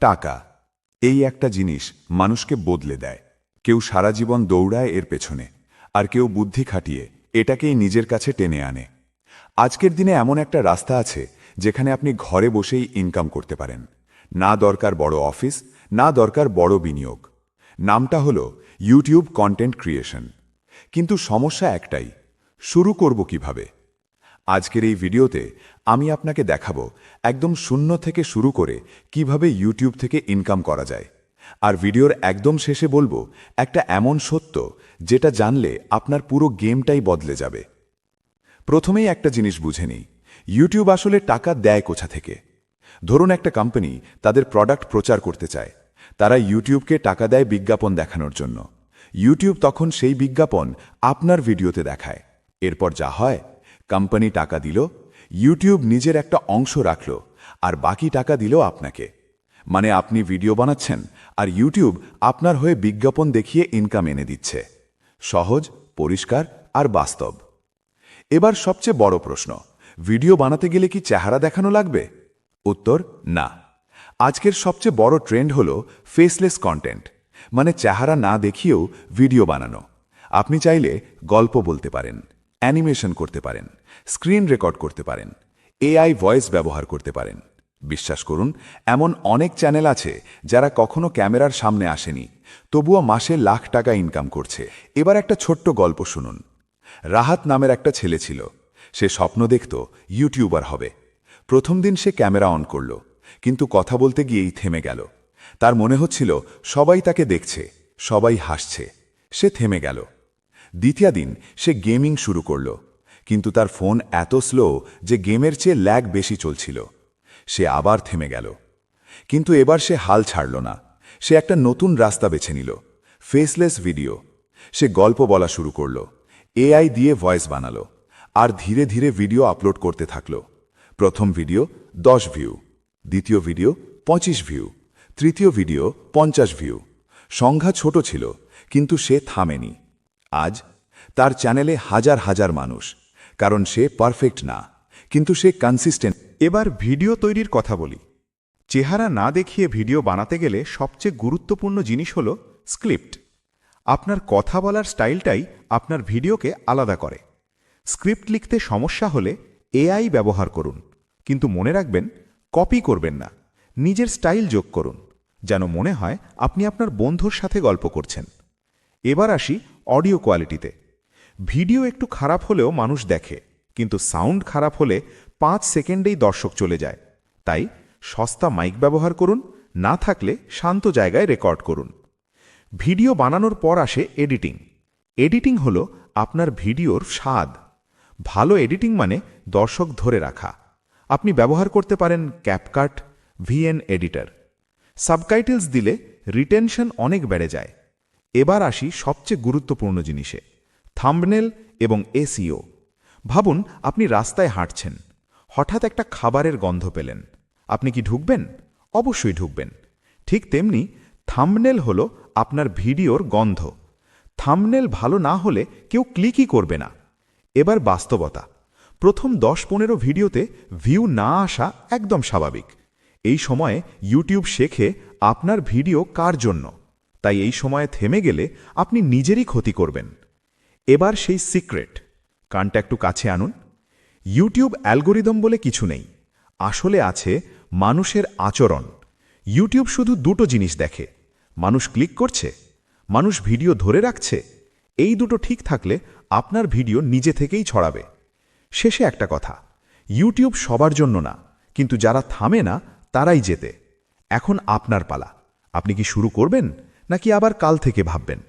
টাকা এই একটা জিনিস মানুষকে বদলে দেয়। কেউ সারা জীবন দৌড়ায় এর পেছনে, আর কেউ বুদ্ধি খাটিয়ে এটাকেই নিজের কাছে টেনে আনে। আজকের দিনে এমন একটা রাস্তা আছে যেখানে আপনি ঘরে বসেই ইনকাম করতে পারেন। না দরকার বড় অফিস, না দরকার বড় বিনিয়োগ। নামটা হলো ইউটিউব কন্টেন্ট ক্রিয়েশন। কিন্তু সমস্যা একটাই, শুরু করব কিভাবে? আজকের এই ভিডিওতে আমি আপনাকে দেখাবো একদম শূন্য থেকে শুরু করে কিভাবে ইউটিউব থেকে ইনকাম করা যায়। আর ভিডিওর একদম শেষে বলবো একটা এমন সত্য যেটা জানলে আপনার পুরো গেমটাই বদলে যাবে। প্রথমেই একটা জিনিস বুঝে নিই, ইউটিউব আসলে টাকা দেয় কোথা থেকে। ধরুন একটা কোম্পানি তাদের প্রোডাক্ট প্রচার করতে চায়। তারা ইউটিউবকে টাকা দেয় বিজ্ঞাপন দেখানোর জন্য। ইউটিউব তখন সেই বিজ্ঞাপন আপনার ভিডিওতে দেখায়। এরপর যা হয়, কোম্পানি টাকা দিল, ইউটিউব নিজের একটা অংশ রাখল, আর বাকি টাকা দিল আপনাকে। মানে আপনি ভিডিও বানাচ্ছেন আর ইউটিউব আপনার হয়ে বিজ্ঞাপন দেখিয়ে ইনকাম এনে দিচ্ছে। সহজ, পরিষ্কার আর বাস্তব। এবার সবচেয়ে বড় প্রশ্ন, ভিডিও বানাতে গেলে কি চেহারা দেখানো লাগবে? উত্তর না। আজকের সবচেয়ে বড় ট্রেন্ড হলো ফেসলেস কন্টেন্ট, মানে চেহারা না দেখিয়েও ভিডিও বানানো। আপনি চাইলে গল্প বলতে পারেন, অ্যানিমেশন করতে পারেন, স্ক্রিন রেকর্ড করতে পারেন, এআই ভয়েস ব্যবহার করতে পারেন। বিশ্বাস করুন, এমন অনেক চ্যানেল আছে যারা কখনো ক্যামেরার সামনে আসেনি, তবুও মাসে লাখ টাকা ইনকাম করছে। এবার একটা ছোট্ট গল্প শুনুন। রাহাত নামের একটা ছেলে ছিল। সে স্বপ্ন দেখত ইউটিউবার হবে। প্রথম দিন সে ক্যামেরা অন করল, কিন্তু কথা বলতে গিয়েই থেমে গেল। তার মনে হচ্ছিল সবাই তাকে দেখছে, সবাই হাসছে। সে থেমে গেল। দ্বিতীয় দিন সে গেমিং শুরু করল, কিন্তু তার ফোন এত স্লো যে গেমের চেয়ে ল্যাগ বেশি চলছিল। সে আবার থেমে গেল। কিন্তু এবার সে হাল ছাড়ল না। সে একটা নতুন রাস্তা বেছে নিল, ফেসলেস ভিডিও। সে গল্প বলা শুরু করল, এআই দিয়ে ভয়েস বানালো, আর ধীরে ধীরে ভিডিও আপলোড করতে থাকল। প্রথম ভিডিও 10 ভিউ, দ্বিতীয় ভিডিও 25 ভিউ, তৃতীয় ভিডিও 50 ভিউ। সংখ্যা ছোট ছিল, কিন্তু সে থামেনি। আজ তার চ্যানেলে হাজার হাজার মানুষ। কারণ সে পারফেক্ট না, কিন্তু সে কনসিস্টেন্ট। এবার ভিডিও তৈরির কথা বলি। চেহারা না দেখিয়ে ভিডিও বানাতে গেলে সবচেয়ে গুরুত্বপূর্ণ জিনিস হল স্ক্রিপ্ট। আপনার কথা বলার স্টাইলটাই আপনার ভিডিওকে আলাদা করে। স্ক্রিপ্ট লিখতে সমস্যা হলে এআই ব্যবহার করুন, কিন্তু মনে রাখবেন কপি করবেন না। নিজের স্টাইল যোগ করুন, যেন মনে হয় আপনি আপনার বন্ধুর সাথে গল্প করছেন। এবার আসি অডিও কোয়ালিটিতে। ভিডিও একটু খারাপ হলেও মানুষ দেখে, কিন্তু সাউন্ড খারাপ হলে 5 সেকেন্ডেই দর্শক চলে যায়। তাই সস্তা মাইক ব্যবহার করুন, না থাকলে শান্ত জায়গায় রেকর্ড করুন। ভিডিও বানানোর পর আসে এডিটিং। এডিটিং হল আপনার ভিডিওর স্বাদ। ভালো এডিটিং মানে দর্শক ধরে রাখা। আপনি ব্যবহার করতে পারেন ক্যাপকাট, ভিএন এডিটর। সাবটাইটেলস দিলে রিটেনশন অনেক বেড়ে যায়। এবার আসি সবচেয়ে গুরুত্বপূর্ণ জিনিসে, থাম্বনেল এবং এসইও। ভাবুন আপনি রাস্তায় হাঁটছেন, হঠাৎ একটা খাবারের গন্ধ পেলেন। আপনি কি ঢুকবেন? অবশ্যই ঢুকবেন। ঠিক তেমনি থাম্বনেল হল আপনার ভিডিওর গন্ধ। থাম্বনেল ভালো না হলে কেউ ক্লিকই করবে না। এবার বাস্তবতা, প্রথম 10-15 ভিডিওতে ভিউ না আসা একদম স্বাভাবিক। এই সময়ে ইউটিউব শেখে আপনার ভিডিও কার জন্য। তাই এই সময়ে থেমে গেলে আপনি নিজেরই ক্ষতি করবেন। এবার সেই সিক্রেট, কানটা একটু কাছে আনুন। ইউটিউব অ্যালগোরিদম বলে কিছু নেই, আসলে আছে মানুষের আচরণ। ইউটিউব শুধু দুটো জিনিস দেখে, মানুষ ক্লিক করছে, মানুষ ভিডিও ধরে রাখছে। এই দুটো ঠিক থাকলে আপনার ভিডিও নিজে থেকেই ছড়াবে। শেষে একটা কথা, ইউটিউব সবার জন্য না, কিন্তু যারা থামে না তারাই জেতে। এখন আপনার পালা। আপনি কি শুরু করবেন, নাকি আবার কাল থেকে ভাববেন?